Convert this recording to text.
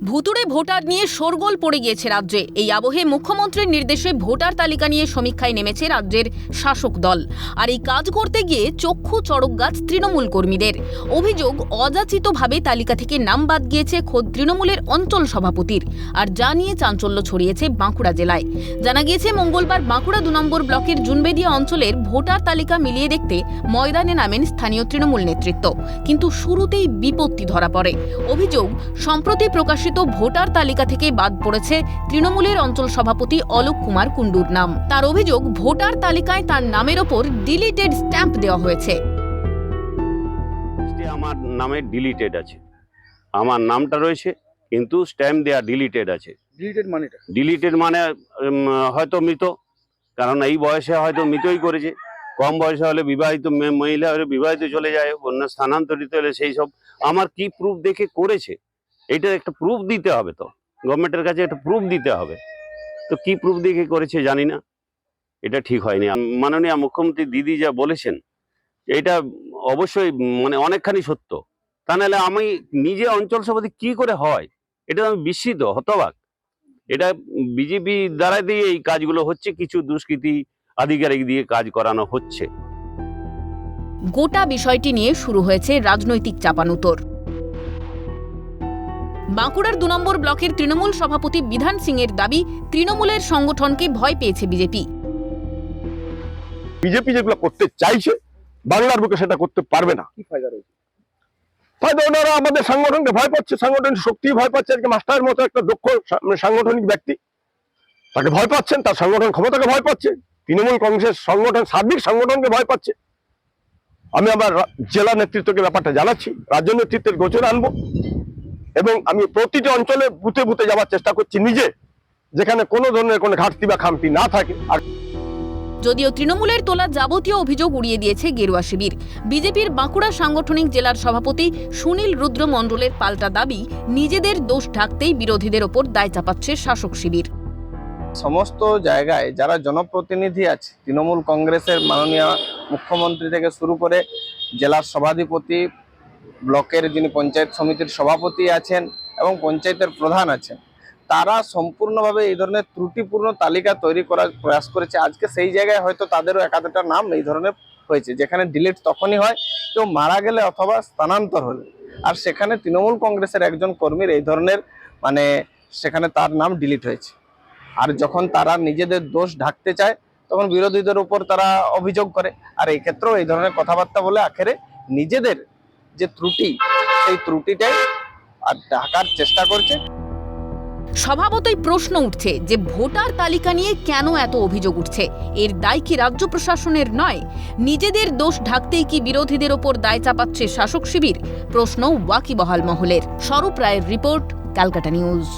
ভুতুড়ে ভোটার নিয়ে শোরগোল পড়ে গিয়েছে রাজ্যে। এই আবহে মুখ্যমন্ত্রীর নির্দেশে ভোটার তালিকা নিয়ে সমীক্ষায় নেমেছে রাজ্যের শাসক দল। আর এই কাজ করতে গিয়ে চক্ষু চড়ক গাছ তৃণমূল কর্মীদের। অভিযোগ, অযাচিতভাবে তালিকা থেকে নাম বাদ গিয়েছে খোদ তৃণমূলের অঞ্চল সভাপতির। আর যা নিয়ে চাঞ্চল্য ছড়িয়েছে বাঁকুড়া জেলায়। জানা গিয়েছে মঙ্গলবার বাঁকুড়া 2 নম্বর ব্লকের জুনবেদিয়া অঞ্চলের ভোটার তালিকা মিলিয়ে দেখতে ময়দানে নামেন স্থানীয় তৃণমূল নেতৃত্ব। কিন্তু শুরুতেই বিপত্তি ধরা পড়ে। অভিযোগ, সম্প্রতি প্রকাশিত ভোটার তালিকা থেকে বাদ পড়েছে তৃণমূলের অঞ্চল সভাপতি অলোক কুমার কুণ্ডুর নাম। তার অভিযোগ, ভোটার তালিকায় তার নামের ওপর ডিলিটেড স্ট্যাম্প দেওয়া হয়েছে। আমার নামে ডিলিটেড আছে, আমার নামটা রয়েছে কিন্তু স্ট্যাম্প দেওয়া ডিলিটেড আছে। ডিলিটেড মানে হয়তো মৃত, কারণ এই বয়সে হয়তো মৃতই করেছে। কম বয়সে হলে বিবাহিত মহিলা হলে বিবাহিত চলে যায়, অন্য স্থানান্তরিত হলে সেই সব। আমার কি প্রুফ দেখে করেছে, এইটার একটা প্রুফ দিতে হবে, তো গভর্নমেন্টের কাছে একটা প্রুফ দিতে হবে। তো কি প্রুফ দেখে করেছে জানি না, এটা ঠিক হয়নি। মাননীয় মুখ্যমন্ত্রী দিদি যা বলেছেন এটা অবশ্যই মানে অনেকখানি সত্য। তা নাহলে আমি নিজে অঞ্চল সভাপতি কি করে হয়, এটা আমি বিস্মিত, হতবাক। এটা বিজেপি দ্বারা দিয়ে এই কাজগুলো হচ্ছে, কিছু দুষ্কৃতী আধিকারিক দিয়ে কাজ করানো হচ্ছে। গোটা বিষয়টি নিয়ে শুরু হয়েছে রাজনৈতিক চাপানুতোর। বাঁকুড়ার 2 নম্বর ব্লকের তৃণমূল সভাপতি বিধান সিং এর দাবি, তৃণমূলের সংগঠনকে ভয় পেয়েছে বিজেপি। বিজেপি যেগুলো করতে চাইছে বাংলার বুকে সেটা করতে পারবে না। কি ফায়দা রয়েছে? ফায়দা ওনারা আমাদের সংগঠনকে ভয় পাচ্ছে, সংগঠন শক্তি ভয় পাচ্ছে। আজকে মাস্টারের মতো একটা দক্ষ সাংগঠনিক ব্যক্তি, তাকে ভয় পাচ্ছেন, তার সংগঠন ক্ষমতাকে ভয় পাচ্ছে। তৃণমূল কংগ্রেসের সংগঠন, সার্বিক সংগঠনকে ভয় পাচ্ছে। আমি আমার জেলা নেতৃত্বকে ব্যাপারটা জানাচ্ছি, রাজ্য নেতৃত্বের গোচরে আনবো এবং আমি প্রতিটি অঞ্চলে বুথে বুথে যাওয়ার চেষ্টা করছি নিজে, যেখানে কোনো ধরনের কোনো ঘাটতি বা খামতি না থাকে। আর যদিও তৃণমূলের তোলা যাবতীয় অভিযোগ উড়িয়ে দিয়েছে গেরুয়া শিবির। বিজেপির বাঁকুড়া সাংগঠনিক জেলার সভাপতি সুনীল রুদ্র মণ্ডলের পাল্টা দাবি, নিজেদের দোষ ঢাকতেই বিরোধীদের ওপর দায় চাপাচ্ছে শাসক শিবির। সমস্ত জায়গায় যারা জনপ্রতিনিধি আছে, তৃণমূল কংগ্রেসের মাননীয় মুখ্যমন্ত্রী থেকে শুরু করে জেলার সভাধিপতি, ব্লকের যিনি পঞ্চায়েত সমিতির সভাপতি আছেন এবং পঞ্চায়েতের প্রধান আছেন, তারা সম্পূর্ণভাবে এই ধরনের ত্রুটিপূর্ণ তালিকা তৈরি করার প্রয়াস করেছে। আজকে সেই জায়গায় হয়তো তাদেরও একাধিকটা নাম এই ধরনের হয়েছে, যেখানে ডিলিট তখনই হয় কেউ মারা গেলে অথবা স্থানান্তর হলে। আর সেখানে তৃণমূল কংগ্রেসের একজন কর্মীর এই ধরনের সেখানে তার নাম ডিলিট হয়েছে। আর যখন তারা নিজেদের দোষ ঢাকতে চায় তখন বিরোধীদের উপর তারা অভিযোগ করে। আর এই ক্ষেত্রেও এই ধরনের কথাবার্তা বলে আখেরে নিজেদের যে ত্রুটি, সেই ত্রুটিটাই আর ঢাকার চেষ্টা করছে। স্বভাবতই প্রশ্ন উঠছে যে ভোটার তালিকা নিয়ে কেন এত অভিযোগ উঠছে? এর দায় কি রাজ্য প্রশাসনের নয়? নিজেদের দোষ ঢাকতেই কি বিরোধীদের ওপর দায় চাপাচ্ছে শাসক শিবির? প্রশ্ন ওয়াকিবহাল মহলের। স্বরূপ রায়ের রিপোর্ট, ক্যালকাটা নিউজ।